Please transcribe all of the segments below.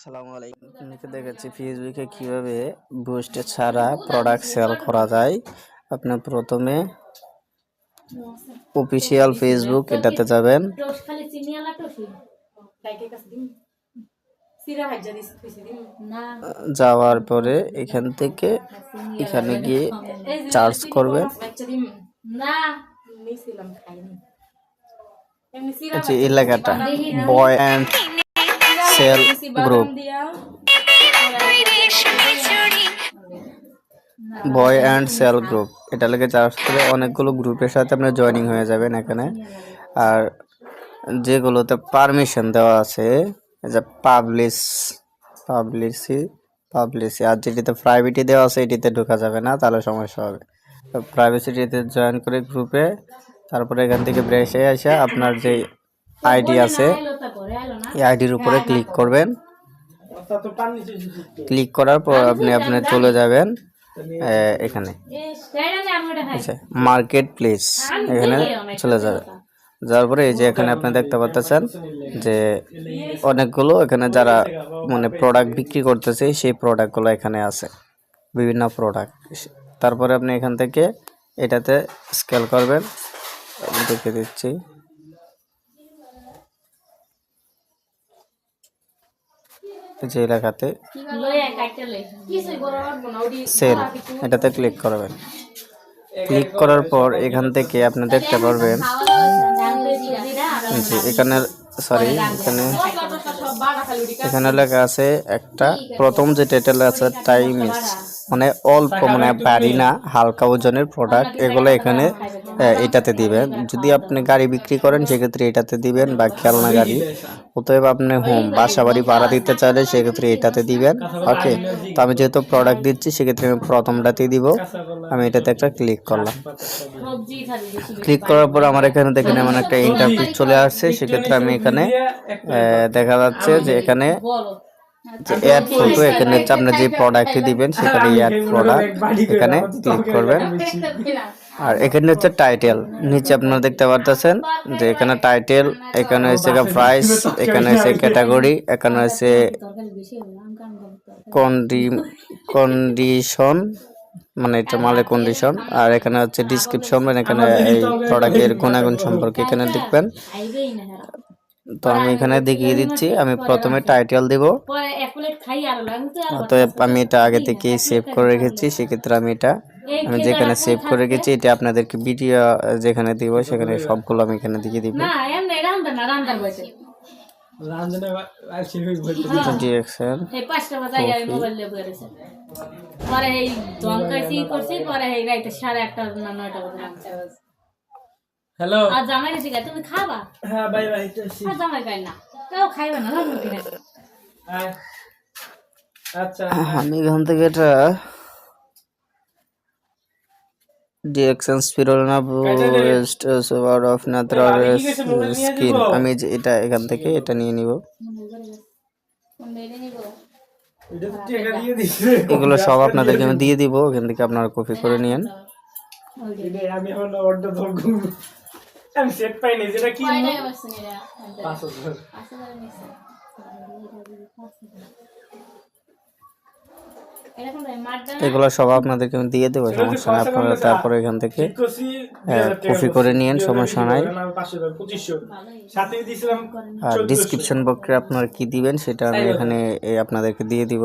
আসসালামু আলাইকুম। আপনাকে দেখাচ্ছি ফেসবুকে কিভাবে বুস্ট ছাড়া প্রোডাক্ট সেল করা যায়। আপনি প্রথমে অফিসিয়াল ফেসবুক এটাতে যাবেন, যাওয়ার পরে এখান থেকে এখানে গিয়ে সার্চ করবেন যে এলাকাটা buy and sell group, buy and sell group এটা লেগে চার্জ করে অনেকগুলো গ্রুপের সাথে আপনি জয়েনিং হয়ে যাবেন এখানে। আর যেগুলোতে পারমিশন দেওয়া আছে যে পাবলিশি আর যেটিতে প্রাইভেটি দেওয়া আছে এটিতে ঢোকা যাবে না, তাহলে সমস্যা হবে। তো প্রাইভেসিটিতে জয়েন করে গ্রুপে, তারপরে এখান থেকে ব্রেসে এসে আপনার যে আইডি আছে এই আইডির উপরে ক্লিক করবেন। ক্লিক করার পর আপনি চলে যাবেন এখানে মার্কেট প্লেস, এখানে চলে যাবে। যাওয়ার পরে এই যে এখানে আপনি দেখতে পাচ্ছেন যে অনেকগুলো এখানে যারা মানে প্রোডাক্ট বিক্রি করতেছে সেই প্রোডাক্টগুলো এখানে আছে, বিভিন্ন প্রোডাক্ট। তারপরে আপনি এখান থেকে এটাতে স্কেল করবেন, দেখে দিচ্ছি। যে এলাকাতে সেল এটাতে ক্লিক করবেন। ক্লিক করার পর এখান থেকে আপনি দেখতে পারবেন যে এখানে লেখা আছে একটা প্রথম যে টাইটেল আছে টাইমিস, মানে অল্প মানে ভারী না হালকা ওজনের প্রোডাক্ট, এগুলো এখানে এটাতে দিবেন। যদি আপনি গাড়ি বিক্রি করেন সেক্ষেত্রে এটাতে দিবেন, বা খেলনা গাড়ি। অতএব আপনি বাসা বাড়ি ভাড়া দিতে চাইলে সেক্ষেত্রে এটাতে দিবেন। ওকে, তো আমি যেহেতু প্রোডাক্ট দিচ্ছি সেক্ষেত্রে আমি প্রথমটাতেই দিব। আমি এটাতে একটা ক্লিক করলাম। ক্লিক করার পর আমার এখানে দেখেন এমন একটা ইন্টারফেস চলে আসছে। সেক্ষেত্রে আমি এখানে দেখা যাচ্ছে যে এখানে যে অ্যাড ফটো, এখানে হচ্ছে আপনি যে প্রোডাক্টটি দিবেন সেখানে অ্যাড প্রোডাক্ট এখানে ক্লিক করবেন। আর এখানে হচ্ছে টাইটেল, নিচে আপনারা দেখতে পাচ্ছেন যে এখানে টাইটেল, এখানে হচ্ছে প্রাইস, এখানে হচ্ছে ক্যাটাগরি, এখানে হচ্ছে কন্ডিশন মানে এটা মালের কন্ডিশন, আর এখানে হচ্ছে ডিসক্রিপশন, মানে এখানে এই প্রোডাক্টের গুণাগুণ সম্পর্কে এখানে লিখবেন। তো আমি এখানে দেখিয়ে দিচ্ছি, আমি প্রথমে টাইটেল দেব। অতএব আমি এটা আগে থেকে সেভ করে রেখেছি, সেক্ষেত্রে আমি যেখানে সেভ করে রেখেছি এটা আপনাদেরকে ভিডিও যেখানে দিব সেখানে সবগুলো আমি এখানে দিয়ে দিব। হ্যালো আর জামাই গেছি তুমি খাবা? হ্যাঁ বাই বাই আর জামাই খাই না, কেউ খাইবে না আচ্ছা আমি এখান থেকে এটা DXN spirulina boost word of natural skin, আমি এটা এখান থেকে এটা নিয়ে নিব। এগুলো সব আপনাদেরকে আমি দিয়ে দিব, এখান থেকে আপনারা কপি করে নিয়েন। আমি হলো অর্ডার ধরব, আমি সেট পাই নাই, যেটা কি এগুলো সব আপনাদেরকে আমি দিয়ে দেবো, সমস্যা নাই। আপনারা তারপরে এখান থেকে কপি করে নিয়েন, সমস্যা নাই। আর ডিসক্রিপশন বক্সে আপনারা কি দিবেন সেটা আমি এখানে আপনাদেরকে দিয়ে দিব।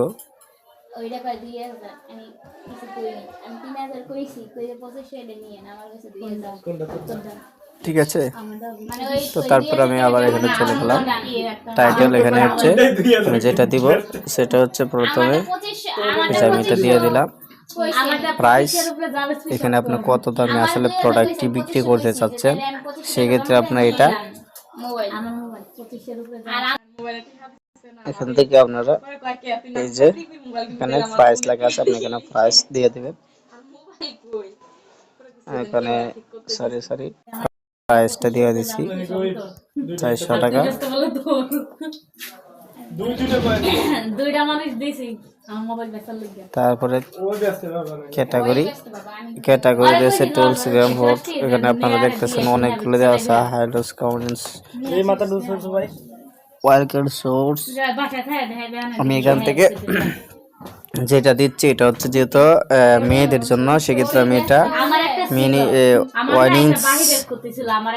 ঠিক আছে, তো তারপর আমি আবার এখানে চলে গেলাম। টাইটেল এখানে হচ্ছে আমি যেটা দিব সেটা হচ্ছে প্রথমে আমি এটা দিয়ে দিলাম। প্রাইস, এখানে আপনি কত দামে আসলে প্রোডাক্টটি বিক্রি করতে চাচ্ছেন, সেক্ষেত্রে আপনার এটা এখান থেকে আপনারা এই যে এখানে প্রাইস লেখা আছে আপনি এখানে প্রাইস দিয়ে দিবেন। এখানে সরি প্রাইসটা দিয়ে দিচ্ছি 400 টাকা। তারপরে ক্যাটাগরি রয়েছে টুলস, গ্রাম হোট, এখানে আপনারা দেখতেছেন অনেকগুলো দেওয়া আছে। হাইড্রোস কাউন্টস ওয়ার্কার সোর্স আমি এখান থেকে যেটা দিচ্ছি এটা হচ্ছে যেহেতু মেয়েদের জন্য, সেক্ষেত্রে আমি এটা মিনি ওয়াইনিংস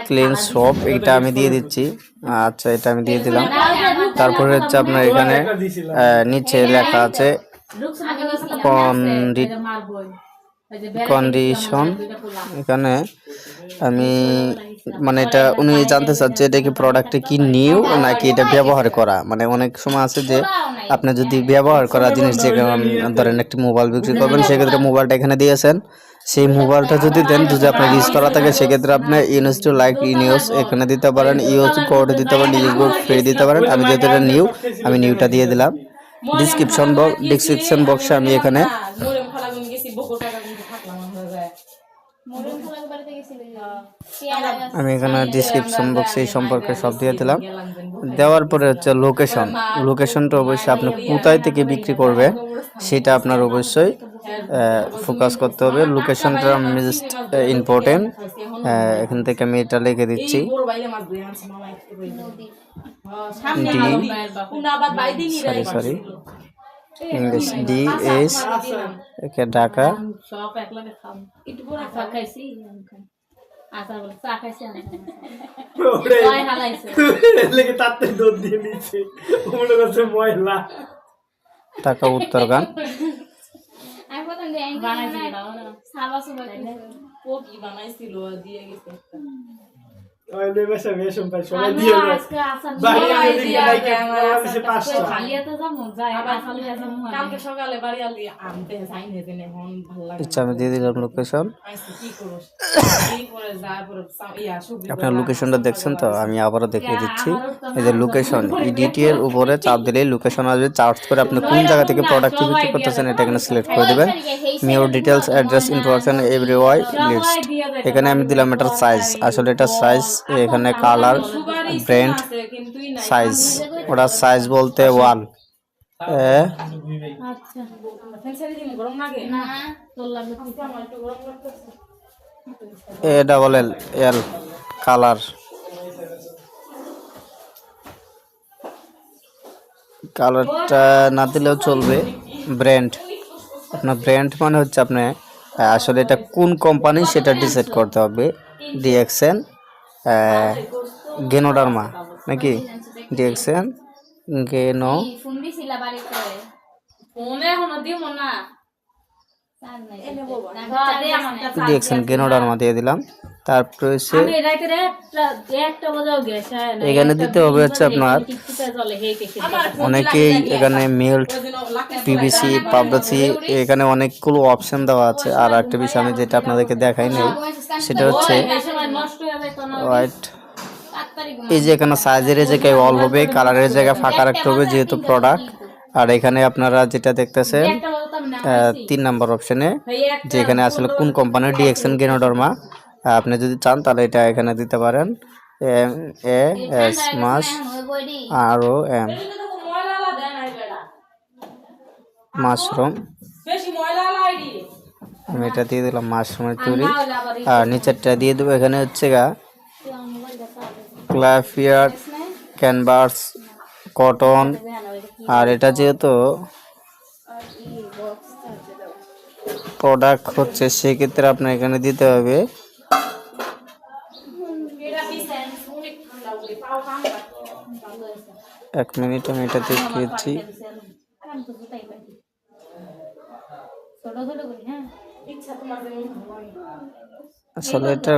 ক্লিন সোপ এটা আমি দিয়ে দিচ্ছি। আচ্ছা, এটা আমি দিয়ে দিলাম। তারপরে হচ্ছে আপনার এখানে নিচে লেখা আছে কন্ডিশন। এখানে আমি মানে এটা উনি জানতে চাচ্ছে এটা কি প্রোডাক্টে কি নিউ নাকি এটা ব্যবহার করা। মানে অনেক সময় আছে যে আপনি যদি ব্যবহার করা জিনিস, যে ধরেন একটি মোবাইল বিক্রি করবেন, সেক্ষেত্রে মোবাইলটা এখানে দিয়েছেন, সেই মোবাইলটা যদি দেন, যদি আপনার ইউজ করা থাকে, সেক্ষেত্রে আপনি ইউজ টু লাইক ইউজ এখানে দিতে পারেন, ইউজ কোড দিতে পারেন, ইউজ কোড ফ্রি দিতে পারেন। আমি যেহেতু এটা নিউ, আমি নিউটা দিয়ে দিলাম। ডিসক্রিপশন বক্সে আমি এখানে ডিসক্রিপশন বক্সে এই সম্পর্কে সব দিয়ে দিলাম। দেওয়ার পরে হচ্ছে লোকেশনটা অবশ্যই আপনি কোথায় থেকে বিক্রি করবে সেটা আপনার অবশ্যই ফোকাস করতে হবে। লোকেশনটা মোস্ট ইম্পর্টেন্ট। এখান থেকে আমি এটা লিখে দিচ্ছি sorry English DS Dhaka. Dhaka উত্তরগান। আমি দিয়ে দিলাম লোকেশন। আপনার লোকেশনটা দেখছেন তো, আমি আবারও দেখিয়ে দিচ্ছি। এই যে লোকেশন, এডিটের উপরে চাপ দিলেই লোকেশন আসবে। চার্জ করে আপনি কোন জায়গা থেকে প্রোডাক্ট বিক্রি করতেছেন এটা এখানে সিলেক্ট করে দেবেন। মিওর ডিটেলস, অ্যাড্রেস, ইনফরমেশন এভরিওয়াই লিস্ট। এখানে আমি দিলাম এটার সাইজ। আসলে এটা সাইজ, এখানে কালার, ব্র্যান্ড, সাইজ। ওটা সাইজ বলতে 1 ALL কালার। কালারটা না দিলেও চলবে। ব্র্যান্ড, আপনার ব্র্যান্ড মানে হচ্ছে আপনি আসলে এটা কোন কোম্পানি সেটা ডিসাইড করতে হবে। ডিএক্সএন গেনোডার্মা নাকি ডিএক্সএন গেনো ডিএক্সএন গেনোডার্মা দিয়ে দিলাম। তারপরে এখানে দিতে হবে হচ্ছে আপনার অনেকেই এখানে মিল্ট, পিভিসি, পাবদাসি, এখানে অনেকগুলো অপশন দেওয়া আছে। আর একটা বিষয় আমি যেটা আপনাদেরকে দেখাই নাই সেটা হচ্ছে হোয়াইট। এই যে এখানে সাইজের জায়গায় অল হবে, কালারের জায়গায় ফাঁকা রাখতে হবে যেহেতু প্রোডাক্ট। আর এখানে আপনারা যেটা দেখতেছেন 3 নম্বর অপশনে, যে এখানে আসলে কোন কোম্পানির ডিএক্সএন গেনোডার্মা, আপনি যদি চান তাহলে এটা এখানে দিতে পারেন। MS ROM মাশরুম, আমি এটা দিয়ে দিলাম মাশরুমের তৈরি। আর নিচেরটা দিয়ে দেবো এখানে হচ্ছে ক্লাফিয়ার, ক্যানভাস, কটন। আর এটা যেহেতু প্রোডাক্ট হচ্ছে সেক্ষেত্রে আপনার এখানে দিতে হবে এক মিনিট, আমি এটা দেখিয়েছি। আসলে এটা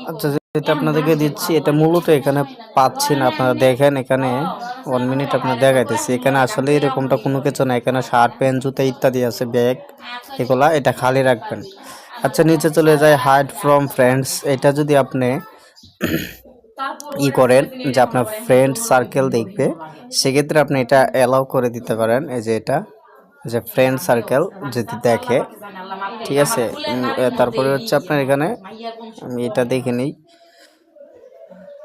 আচ্ছা, যেটা আপনাদেরকে দিচ্ছি এটা মূলত এখানে পাচ্ছি না, আপনারা দেখেন এখানে 1 মিনিট আপনার দেখাইতেছি। এখানে আসলে এরকমটা কোনো কিছু না, এখানে শার্ট, প্যান্ট, জুতা ইত্যাদি আছে, ব্যাগ, এগুলা এটা খালি রাখবেন। আচ্ছা, নিচে চলে যায় হাইড ফ্রম ফ্রেন্ডস। এটা যদি আপনি করেন যে আপনার ফ্রেন্ড সার্কেল দেখবে, সেক্ষেত্রে আপনি এটা অ্যালাউ করে দিতে পারেন। এই যে এটা যে ফ্রেন্ড সার্কেল যদি দেখে, ঠিক আছে। তারপরে হচ্ছে আপনার এখানে আমি এটা দেখে নিই,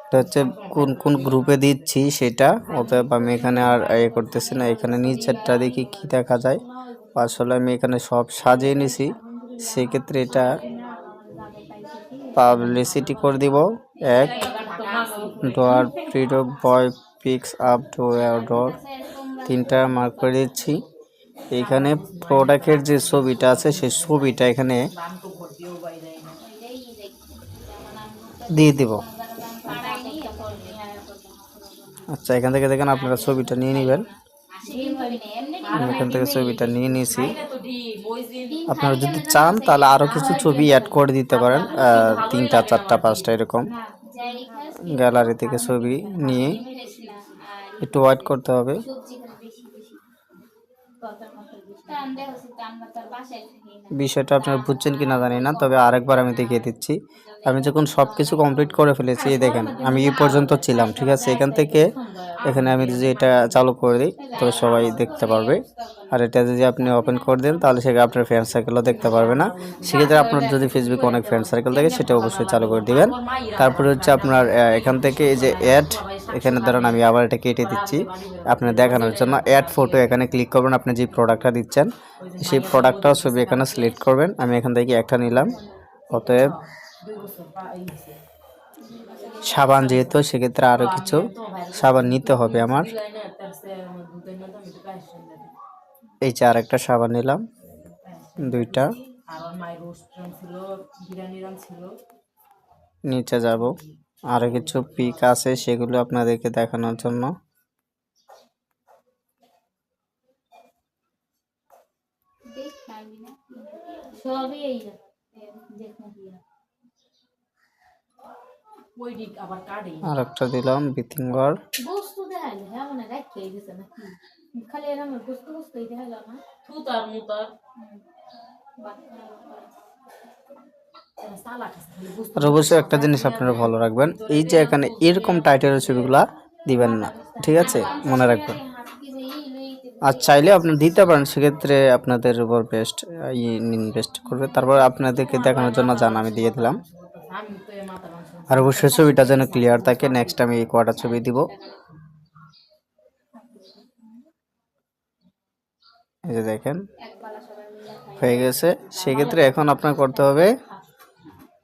এটা হচ্ছে কোন কোন গ্রুপে দিচ্ছি সেটা। অতএব আমি এখানে আর করতেছি না, এখানে নিচেরটা দেখি কি দেখা যায়। আসলে আমি এখানে সব সাজিয়ে নিছি, সেক্ষেত্রে এটা পাবলিসিটি করে দিব। এক ডোয়ার প্রিডো বয় পিক্স আপ টু ডোর, 3টা মার্ক করে দিচ্ছি। এখানে প্রোডাক্টের যে ছবিটা আছে সেই ছবিটা এখানে দিয়ে দিব। আচ্ছা, এখান থেকে দেখেন আপনারা ছবিটা নিয়ে নেবেন। আমি এখান থেকে ছবিটা নিয়ে নিয়েছি। আপনারা যদি চান তাহলে আরও কিছু ছবি অ্যাড করে দিতে পারেন, 3টা 4টা 5টা এরকম। গ্যালারি থেকে ছবি নিয়ে একটু ওয়েট করতে হবে। বিষয়টা আপনারা বুঝছেন কিনা জানি না, তবে আরেকবার আমি দেখিয়ে দিচ্ছি। আমি যখন সব কিছু কমপ্লিট করে ফেলেছি, দেখেন আমি এই পর্যন্ত ছিলাম, ঠিক আছে। এখান থেকে এখানে আমি যদি এটা চালু করে দিই তবে সবাই দেখতে পারবে, আর এটা যদি আপনি ওপেন করে দেন তাহলে সেখানে আপনার ফ্রেন্ড সার্কেলও দেখতে পারবে না। সেক্ষেত্রে আপনার যদি ফেসবুকে অনেক ফ্রেন্ড সার্কেল থাকে সেটা অবশ্যই চালু করে দিবেন। তারপরে হচ্ছে আপনার এখান থেকে এই যে অ্যাড, এখানে ধরুন আমি আবার এটা কেটে দিচ্ছি আপনার দেখানোর জন্য। অ্যাড ফটো এখানে ক্লিক করবেন, আপনি যে প্রোডাক্টটা দিচ্ছেন সেই প্রোডাক্টটাও ছবি এখানে সিলেক্ট করবেন। আমি এখান থেকে একটা নিলাম। অতএব সাবান যেহেতু, সেক্ষেত্রে আরও কিছু সাবান নিতে হবে আমার। এই যে আরেকটা সাবান নিলাম, 2টা। নিচে যাব, আরও কিছু পিক আছে সেগুলো আপনাদেরকে দেখানোর জন্য। আর একটা দিলাম বিথিঙ্গার। আর অবশ্যই একটা জিনিস আপনারা ভালো রাখবেন, এই যে এখানে এরকম টাইটেলের ছবিগুলা দিবেন না, ঠিক আছে, মনে রাখবেন। আর চাইলে আপনি দিতে পারেন, সেক্ষেত্রে আপনাদের উপর বেস্ট ইনভেস্ট করবে। তারপর আপনাদেরকে দেখানোর জন্য জান আমি দিয়ে দিলাম। আর অবশ্যই ছবিটা যেন ক্লিয়ার থাকে। নেক্সট আমি এই কয়টা ছবি দিব, এই যে দেখেন হয়ে গেছে। সেক্ষেত্রে এখন আপনার করতে হবে,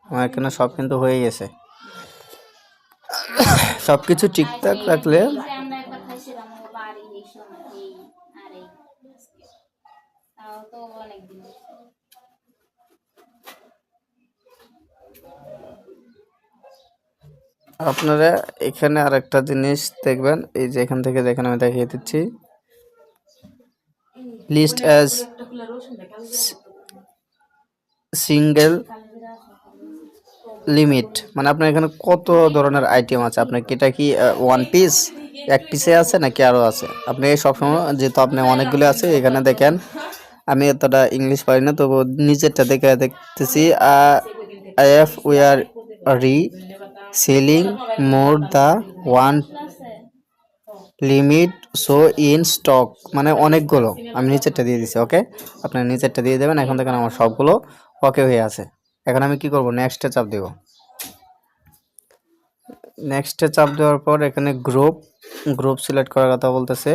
আমার এখানে সব কিন্তু হয়ে গেছে। সব কিছু ঠিকঠাক রাখলে আপনারা এখানে আরেকটা জিনিস দেখবেন, এই যে এখান থেকে দেখেন আমি দেখিয়ে দিচ্ছি, লিস্ট অ্যাজ সিঙ্গেল লিমিট, মানে আপনার এখানে কত ধরনের আইটেম আছে। আপনার এটা কি 1 পিস, 1 পিসে আছে নাকি আরও আছে? আপনি সবসময় যেহেতু আপনি অনেকগুলো আছে, এখানে দেখেন আমি এতটা ইংলিশ পারি না, তবু নিচেরটা দেখে দেখতেছি if we are selling more the 1 limit so in stock, মানে অনেকগুলো। আমি নিচেরটা দিয়ে দিচ্ছি, ওকে। আপনার নিচেরটা দিয়ে দেবেন। এখন দেখেন আমার সবগুলো ওকে হয়ে আছে। এখন আমি কি করব, নেক্সটে চাপ দেব। নেক্সটে চাপ দেওয়ার পর এখানে গ্রুপ সিলেক্ট করার কথা বলতেছে।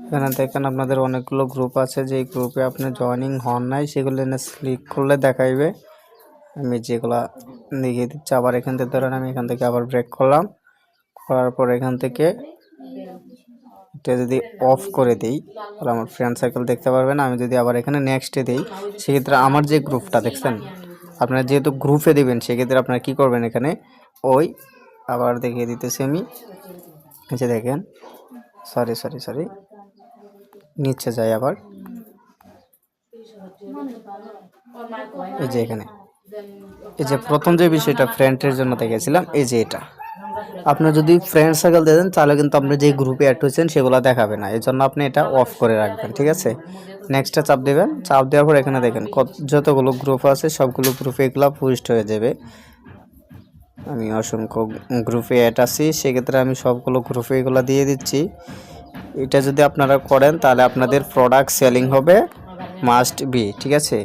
এখানে দেখেন আপনাদের অনেকগুলো গ্রুপ আছে, যে গ্রুপে আপনি জয়েনিং হন নাই সেগুলো এনে ক্লিক করলে দেখাইবে। আমি যেগুলা দেখিয়ে দিচ্ছি। আবার এখান থেকে ধরেন আমি এখান থেকে আবার ব্রেক করলাম, করার পর এখান থেকে এটা যদি অফ করে দিই তাহলে আমার ফ্রেন্ড সার্কেল দেখতে পারবেন। আমি যদি আবার এখানে নেক্সটে দিই, সেক্ষেত্রে আমার যে গ্রুপটা দেখছেন, আপনারা যেহেতু গ্রুপে দেবেন, সেক্ষেত্রে আপনারা কি করবেন, এখানে ওই আবার দেখিয়ে দিতেছি আমি, এই যে দেখেন, সরি নিচে যাই আবার, এই যে এখানে এই যে প্রথম যে বিষয়টা ফ্রেন্ডের জন্য দেখেছিলাম, এই যে এটা আপনার যদি ফ্রেন্ড সার্কেল দেন তাহলে কিন্তু আপনি যে গ্রুপে অ্যাড হয়েছেন সেগুলো দেখাবে না, এই জন্য আপনি এটা অফ করে রাখবেন, ঠিক আছে। নেক্সটটা চাপ দেবেন। চাপ দেওয়ার পর এখানে দেখেন যতগুলো গ্রুপ আছে সবগুলো গ্রুপে এগুলো পোস্ট হয়ে যাবে। আমি অসংখ্য গ্রুপে অ্যাড আছি, সেক্ষেত্রে আমি সবগুলো গ্রুপে এগুলো দিয়ে দিচ্ছি। এটা যদি আপনারা করেন তাহলে আপনাদের প্রোডাক্ট সেলিং হবে মাস্ট বি, ঠিক আছে।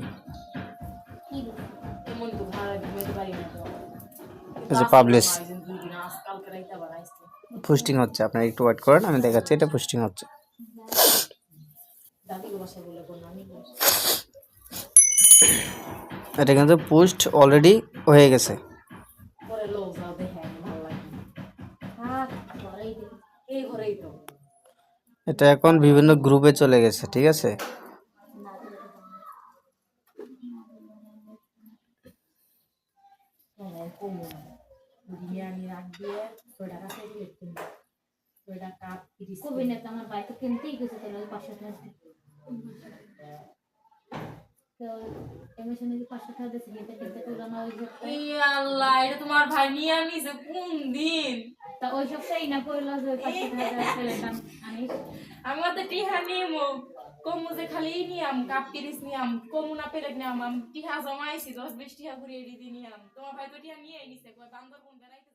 পাবলিশ পোস্টিং হচ্ছে, আপনারা একটু ওয়েট করেন, আমি দেখাচ্ছি। এটা পোস্টিং হচ্ছে। এটা কিন্তু পোস্ট অলরেডি হয়ে গেছে। এটা এখন বিভিন্ন গ্রুপে চলে গেছে, ঠিক আছে। আমার ভাই তো কিনতেই গেছে, তাহলে 500 টাকা তোমার ভাই নিয়ে আনিছে কোন দিন? তা ওই সপ্তাহে না করলো যে 500 টাকা আমি তো টিহা নিমো কমু যে খালি নিয়াম কাপ কিরিস নিয়াম কমু না পেলে নিয়াম টিহা জমাইছি 10-20 টিহা ঘুরিয়ে দিয়ে নিয়াম। তোমার ভাই তো টিহা নিয়ে নিছে বান্দরবন বেড়াইতে